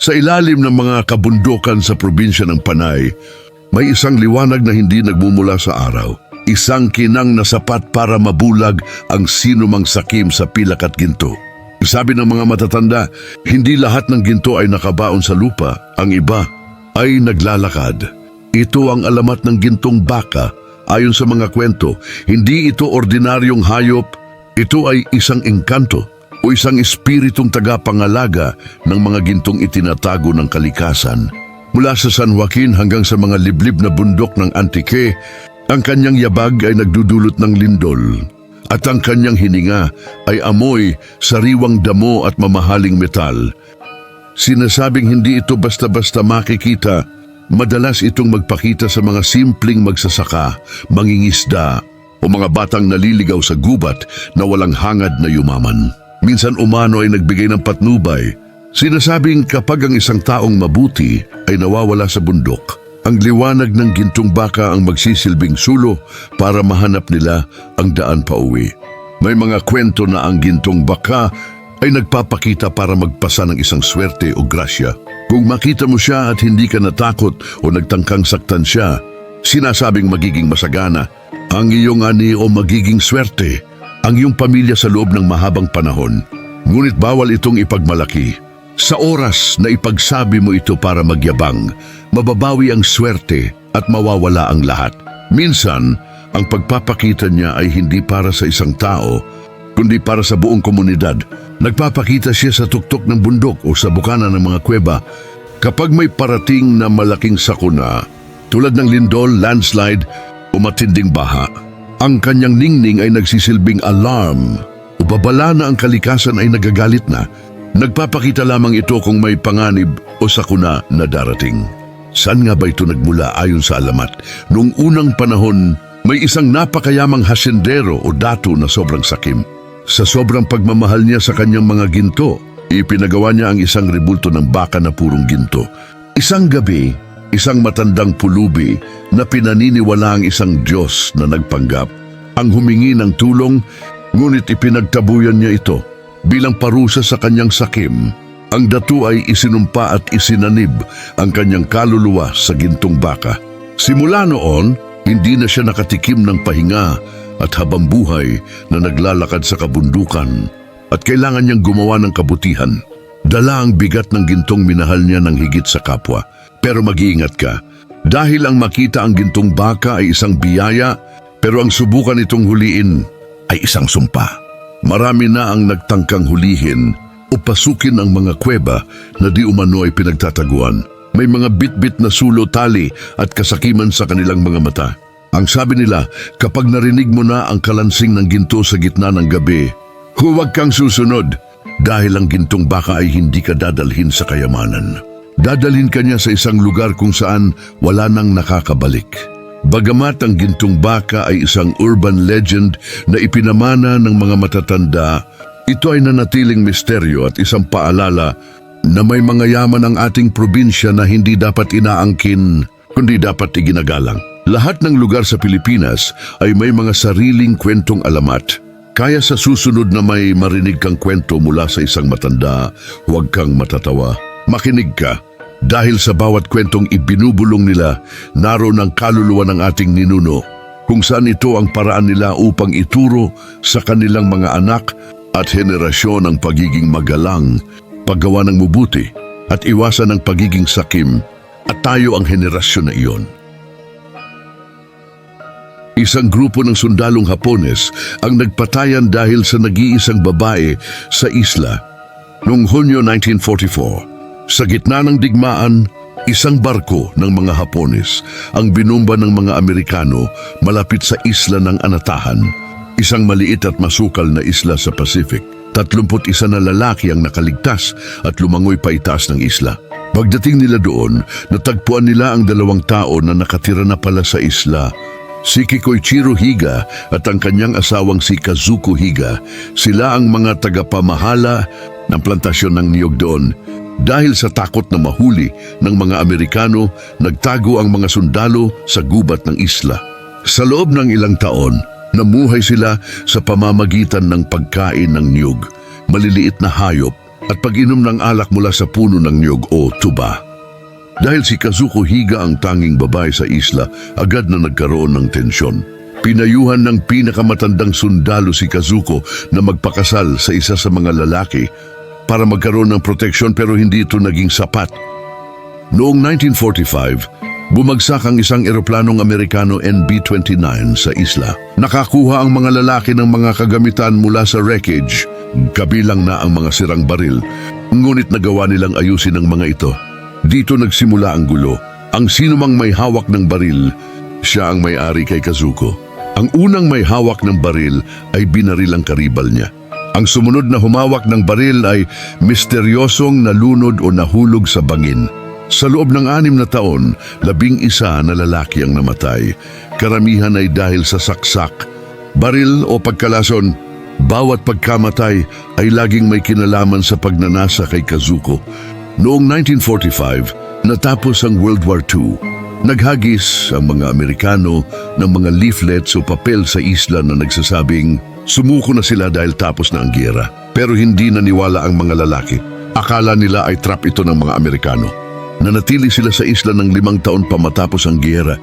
Sa ilalim ng mga kabundukan sa probinsya ng Panay, may isang liwanag na hindi nagmumula sa araw. Isang kinang na sapat para mabulag ang sinumang sakim sa pilak at ginto. Sabi ng mga matatanda, hindi lahat ng ginto ay nakabaon sa lupa. Ang iba ay naglalakad. Ito ang alamat ng gintong baka. Ayon sa mga kwento, hindi ito ordinaryong hayop. Ito ay isang engkanto o isang espiritong tagapangalaga ng mga gintong itinatago ng kalikasan. Mula sa San Joaquin hanggang sa mga liblib na bundok ng Antique, ang kanyang yabag ay nagdudulot ng lindol. At ang kanyang hininga ay amoy, sariwang damo at mamahaling metal. Sinasabing hindi ito basta-basta makikita. Madalas itong magpakita sa mga simpleng magsasaka, mangingisda, o mga batang naliligaw sa gubat na walang hangad na yumaman. Minsan umano ay nagbigay ng patnubay. Sinasabing kapag ang isang taong mabuti ay nawawala sa bundok, ang liwanag ng gintong baka ang magsisilbing sulo para mahanap nila ang daan pauwi. May mga kwento na ang gintong baka ay nagpapakita para magpasa ng isang swerte o grasya. Kung makita mo siya at hindi ka natakot o nagtangkang saktan siya, sinasabing magiging masagana ang iyong ani o magiging swerte ang iyong pamilya sa loob ng mahabang panahon. Ngunit bawal itong ipagmalaki. Sa oras na ipagsabi mo ito para magyabang, mababawi ang swerte at mawawala ang lahat. Minsan, ang pagpapakita niya ay hindi para sa isang tao, kundi para sa buong komunidad. Nagpapakita siya sa tuktok ng bundok o sa bukana ng mga kuweba. Kapag may parating na malaking sakuna, tulad ng lindol, landslide o matinding baha, ang kanyang ningning ay nagsisilbing alarm o babala na ang kalikasan ay nagagalit na. Nagpapakita lamang ito kung may panganib o sakuna na darating. Saan nga ba ito nagmula ayon sa alamat? Noong unang panahon, may isang napakayamang hasendero o dato na sobrang sakim. Sa sobrang pagmamahal niya sa kanyang mga ginto, ipinagawa niya ang isang rebulto ng baka na purong ginto. Isang gabi, isang matandang pulubi na pinaniniwala ang isang Diyos na nagpanggap ang humingi ng tulong, ngunit ipinagtabuyan niya ito. Bilang parusa sa kanyang sakim, ang dato ay isinumpa at isinanib ang kanyang kaluluwa sa gintong baka. Simula noon, hindi na siya nakatikim ng pahinga at habang buhay na naglalakad sa kabundukan at kailangan niyang gumawa ng kabutihan. Dala ang bigat ng gintong minahal niya ng higit sa kapwa. Pero mag-iingat ka, dahil ang makita ang gintong baka ay isang biyaya, pero ang subukan itong huliin ay isang sumpa. Marami na ang nagtangkang hulihin o pasukin ang mga kuweba na di umano ay pinagtataguan. May mga bit-bit na sulo, tali at kasakiman sa kanilang mga mata. Ang sabi nila, kapag narinig mo na ang kalansing ng ginto sa gitna ng gabi, huwag kang susunod dahil ang gintong baka ay hindi ka dadalhin sa kayamanan. Dadalhin ka niya sa isang lugar kung saan wala nang nakakabalik. Bagamat ang gintong baka ay isang urban legend na ipinamana ng mga matatanda, ito ay nanatiling misteryo at isang paalala na may mga yaman ang ating probinsya na hindi dapat inaangkin, kundi dapat iginagalang. Lahat ng lugar sa Pilipinas ay may mga sariling kwentong alamat. Kaya sa susunod na may marinig kang kwento mula sa isang matanda, huwag kang matatawa. Makinig ka. Dahil sa bawat kwentong ibinubulong nila, naroon ang kaluluwa ng ating ninuno, kung saan ito ang paraan nila upang ituro sa kanilang mga anak at henerasyon ang pagiging magalang, paggawa ng mabuti, at iwasan ang pagiging sakim, at tayo ang henerasyon na iyon. Isang grupo ng sundalong Hapones ang nagpatayan dahil sa nag-iisang babae sa isla noong Hunyo 1944. Sa gitna ng digmaan, isang barko ng mga Hapones ang binumba ng mga Amerikano malapit sa isla ng Anatahan, isang maliit at masukal na isla sa Pacific. 31 na lalaki ang nakaligtas at lumangoy pa itaas ng isla. Pagdating nila doon, natagpuan nila ang 2 tao na nakatira na pala sa isla. Si Kikoichiro Higa at ang kanyang asawang si Kazuko Higa. Sila ang mga tagapamahala ng plantasyon ng niyog doon. Dahil sa takot na mahuli ng mga Amerikano, nagtago ang mga sundalo sa gubat ng isla. Sa loob ng ilang taon, namuhay sila sa pamamagitan ng pagkain ng niyog, maliliit na hayop at pag-inom ng alak mula sa puno ng niyog o tuba. Dahil si Kazuko Higa ang tanging babae sa isla, agad na nagkaroon ng tensyon. Pinayuhan ng pinakamatandang sundalo si Kazuko na magpakasal sa isa sa mga lalaki para magkaroon ng proteksyon, pero hindi ito naging sapat. Noong 1945, bumagsak ang isang eroplanong Amerikano NB-29 sa isla. Nakakuha ang mga lalaki ng mga kagamitan mula sa wreckage, kabilang na ang mga sirang baril, ngunit nagawa nilang ayusin ang mga ito. Dito nagsimula ang gulo. Ang sinumang may hawak ng baril, siya ang may-ari kay Kazuko. Ang unang may hawak ng baril ay binaril ang karibal niya. Ang sumunod na humawak ng baril ay misteryosong nalunod o nahulog sa bangin. Sa loob ng 6 na taon, 11 na lalaki ang namatay. Karamihan ay dahil sa saksak, baril o pagkalason. Bawat pagkamatay ay laging may kinalaman sa pagnanasa kay Kazuko. Noong 1945, natapos ang World War II. Naghagis ang mga Amerikano ng mga leaflets o papel sa isla na nagsasabing sumuko na sila dahil tapos na ang giyera. Pero hindi naniwala ang mga lalaki. Akala nila ay trap ito ng mga Amerikano. Nanatili sila sa isla ng 5 taon pa matapos ang giyera.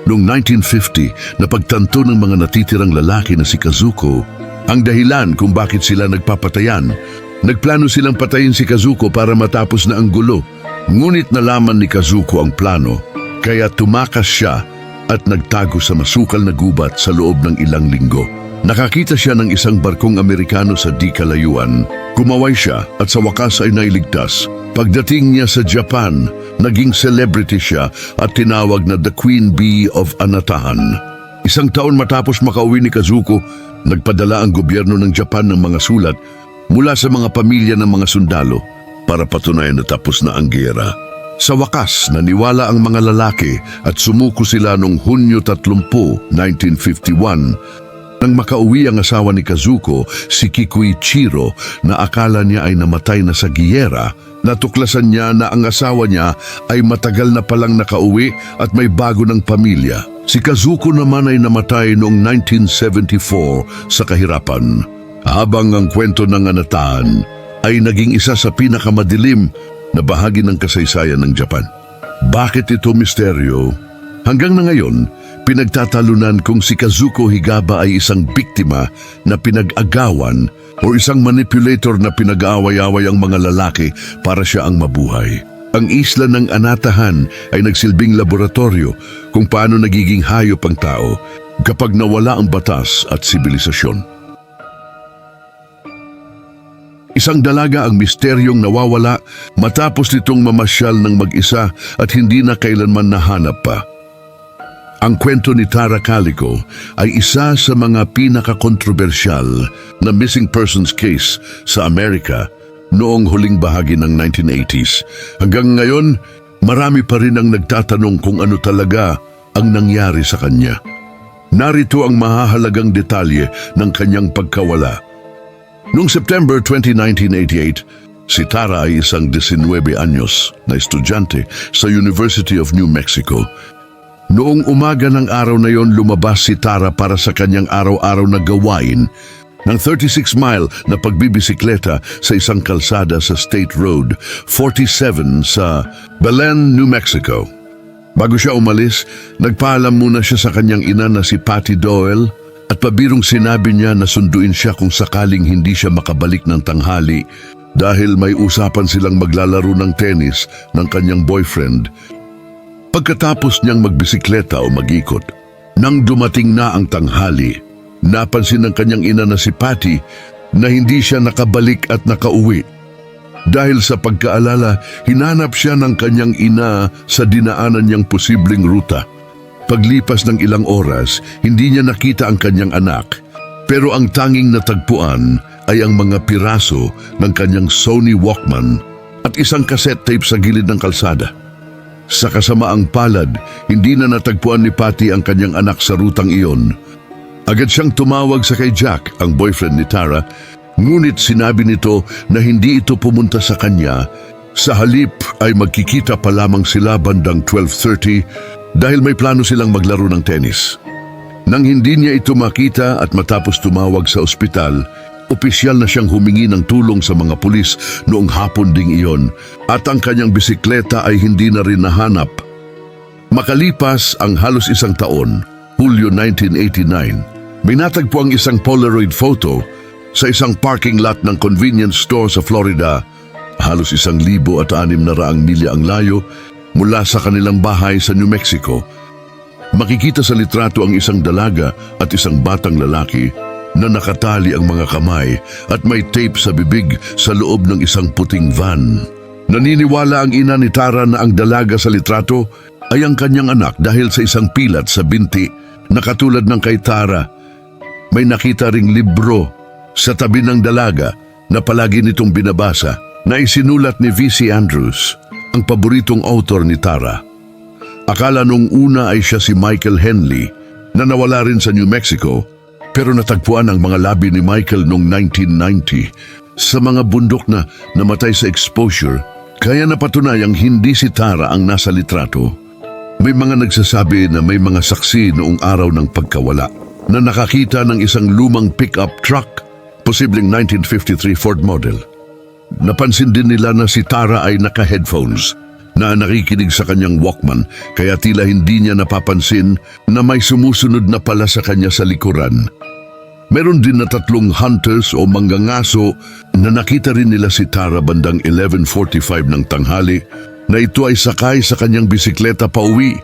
Noong 1950, napagtanto ng mga natitirang lalaki na si Kazuko ang dahilan kung bakit sila nagpapatayan. Nagplano silang patayin si Kazuko para matapos na ang gulo. Ngunit nalaman ni Kazuko ang plano, kaya tumakas siya at nagtago sa masukal na gubat sa loob ng ilang linggo. Nakakita siya ng isang barkong Amerikano sa di kalayuan. Kumaway siya at sa wakas ay nailigtas. Pagdating niya sa Japan, naging celebrity siya at tinawag na The Queen Bee of Anatahan. 1 taon matapos makauwi ni Kazuko, nagpadala ang gobyerno ng Japan ng mga sulat mula sa mga pamilya ng mga sundalo para patunayan na tapos na ang giyera. Sa wakas, naniwala ang mga lalaki at sumuko sila noong Hunyo 30, 1951. Nang makauwi ang asawa ni Kazuko, si Kikuichiro, na akala niya ay namatay na sa giyera, natuklasan niya na ang asawa niya ay matagal na palang nakauwi at may bago ng pamilya. Si Kazuko naman ay namatay noong 1974 sa kahirapan. Habang ang kwento ng Anatahan ay naging isa sa pinakamadilim na bahagi ng kasaysayan ng Japan. Bakit ito misteryo? Hanggang na ngayon, pinagtatalunan kung si Kazuko Higaba ay isang biktima na pinag-agawan o isang manipulator na pinag-aaway-away ang mga lalaki para siya ang mabuhay. Ang isla ng Anatahan ay nagsilbing laboratorio kung paano nagiging hayop ang tao kapag nawala ang batas at sibilisasyon. Isang dalaga ang misteryong nawawala matapos nitong mamasyal ng mag-isa at hindi na kailanman nahanap pa. Ang kwento ni Tara Calico ay isa sa mga pinakakontrobersyal na missing persons case sa Amerika noong huling bahagi ng 1980s. Hanggang ngayon, marami pa rin ang nagtatanong kung ano talaga ang nangyari sa kanya. Narito ang mahahalagang detalye ng kanyang pagkawala. Noong September 20, 1988, si Tara ay isang 19 anyos na estudyante sa University of New Mexico. Noong umaga ng araw na yon, lumabas si Tara para sa kanyang araw-araw na gawain ng 36-mile na pagbibisikleta sa isang kalsada sa State Road 47 sa Belen, New Mexico. Bago siya umalis, nagpaalam muna siya sa kanyang ina na si Patty Doyle at pabirong sinabi niya na sunduin siya kung sakaling hindi siya makabalik ng tanghali dahil may usapan silang maglalaro ng tennis ng kanyang boyfriend. Pagkatapos niyang magbisikleta o mag-ikot, nang dumating na ang tanghali, napansin ng kanyang ina na si Patty na hindi siya nakabalik at nakauwi. Dahil sa pagkaalala, hinanap siya ng kanyang ina sa dinaanan niyang posibleng ruta. Paglipas ng ilang oras, hindi niya nakita ang kanyang anak, pero ang tanging natagpuan ay ang mga piraso ng kanyang Sony Walkman at isang cassette tape sa gilid ng kalsada. Sa kasamaang palad, hindi na natagpuan ni Patty ang kanyang anak sa rutang iyon. Agad siyang tumawag sa kay Jack, ang boyfriend ni Tara, ngunit sinabi nito na hindi ito pumunta sa kanya. Sa halip ay magkikita pa lamang sila bandang 12:30 dahil may plano silang maglaro ng tennis. Nang hindi niya ito makita at matapos tumawag sa ospital, Opisyal na siyang humingi ng tulong sa mga pulis noong hapon ding iyon at ang kanyang bisikleta ay hindi na rin nahanap. Makalipas ang halos isang taon, Hulyo 1989, may natagpo ang isang Polaroid photo sa isang parking lot ng convenience store sa Florida. Halos 1,600 milya ang layo mula sa kanilang bahay sa New Mexico. Makikita sa litrato ang isang dalaga at isang batang lalaki na nakatali ang mga kamay at may tape sa bibig sa loob ng isang puting van. Naniniwala ang ina ni Tara na ang dalaga sa litrato ay ang kanyang anak dahil sa isang pilat sa binti na katulad ng kay Tara. May nakita ring libro sa tabi ng dalaga na palagi nitong binabasa na isinulat ni V.C. Andrews, ang paboritong author ni Tara. Akala nung una ay siya si Michael Henley na nawala rin sa New Mexico, pero natagpuan ang mga labi ni Michael noong 1990 sa mga bundok na namatay sa exposure, kaya napatunayang hindi si Tara ang nasa litrato. May mga nagsasabi na may mga saksi noong araw ng pagkawala na nakakita ng isang lumang pickup truck, posibleng 1953 Ford model. Napansin din nila na si Tara ay naka-headphones na nakikinig sa kanyang Walkman, kaya tila hindi niya napapansin na may sumusunod na pala sa kanya sa likuran. Meron din na 3 hunters o manggangaso na nakita rin nila si Tara bandang 11:45 ng tanghali na ito ay sakay sa kanyang bisikleta pauwi.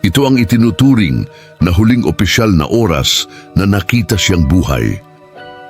Ito ang itinuturing na huling opisyal na oras na nakita siyang buhay.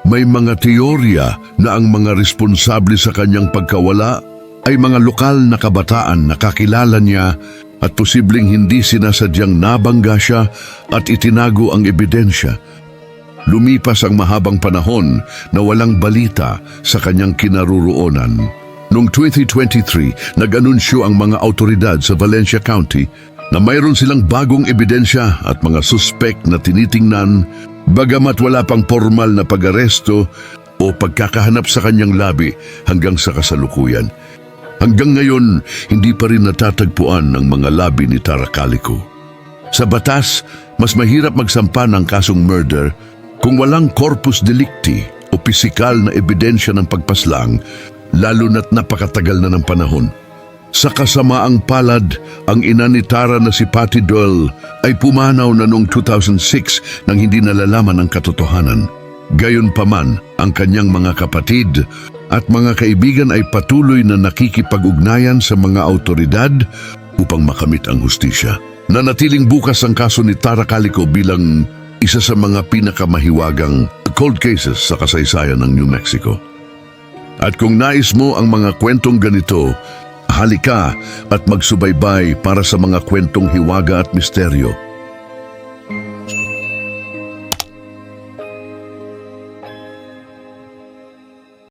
May mga teorya na ang mga responsable sa kanyang pagkawala ay mga lokal na kabataan na kakilala niya at posibleng hindi sinasadyang nabangga siya at itinago ang ebidensya. Lumipas ang mahabang panahon na walang balita sa kanyang kinaroroonan. Noong 2023, nag-anunsyo ang mga autoridad sa Valencia County na mayroon silang bagong ebidensya at mga suspek na tinitingnan, bagamat wala pang formal na pag-aresto o pagkakahanap sa kanyang labi hanggang sa kasalukuyan. Hanggang ngayon, hindi pa rin natatagpuan ang mga labi ni Tara Calico. Sa batas, mas mahirap magsampa ng kasong murder kung walang corpus delicti o pisikal na ebidensya ng pagpaslang, lalo na't napakatagal na ng panahon. Sa kasamaang palad, ang ina ni Tara na si Patty Doyle ay pumanaw na noong 2006 nang hindi nalalaman ang katotohanan. Gayunpaman, ang kanyang mga kapatid at mga kaibigan ay patuloy na nakikipag-ugnayan sa mga autoridad upang makamit ang hustisya. Nanatiling bukas ang kaso ni Tara Calico bilang isa sa mga pinakamahiwagang cold cases sa kasaysayan ng New Mexico. At kung nais mo ang mga kwentong ganito, halika at magsubaybay para sa mga kwentong hiwaga at misteryo.